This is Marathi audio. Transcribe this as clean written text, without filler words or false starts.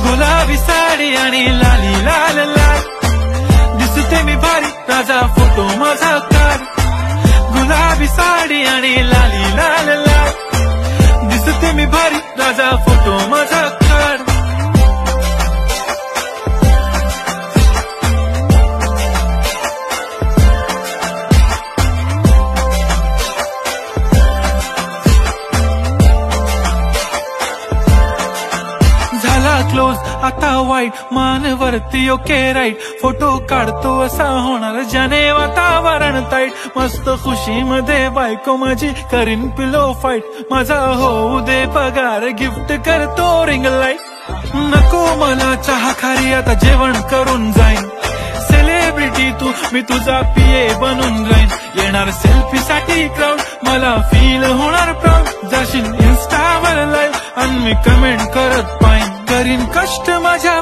गुलाबी साडी आणि लाली लाल लाल, दिसते मी भारी राजा फोटो माझा काढ. गुलाबी साडी आणि लाली लाल लाल, दिसते मी भारी राजा फोटो माझा काढ. झाला क्लोज आता वाईट, मानवरती ओके राईट, फोटो काढतो असा होणार ज्याने वातावरण ताईट. मस्त खुशी मध्ये बायको माझी करीन पिलो फाईट, माझा होऊ दे पगार गिफ्ट करतो रिंग लाईट. नको मला चहा खारी आता जेवण करून जाईन, सेलिब्रिटी तू मी तुझा पीए बनून राहीन. येणार सेल्फी साठी क्राऊड, मला फील होणार प्राऊड. जाशील इन्स्टावर लाईव्ह आणि मी कमेंट करत पाहिन, करीन कष्ट माझ्या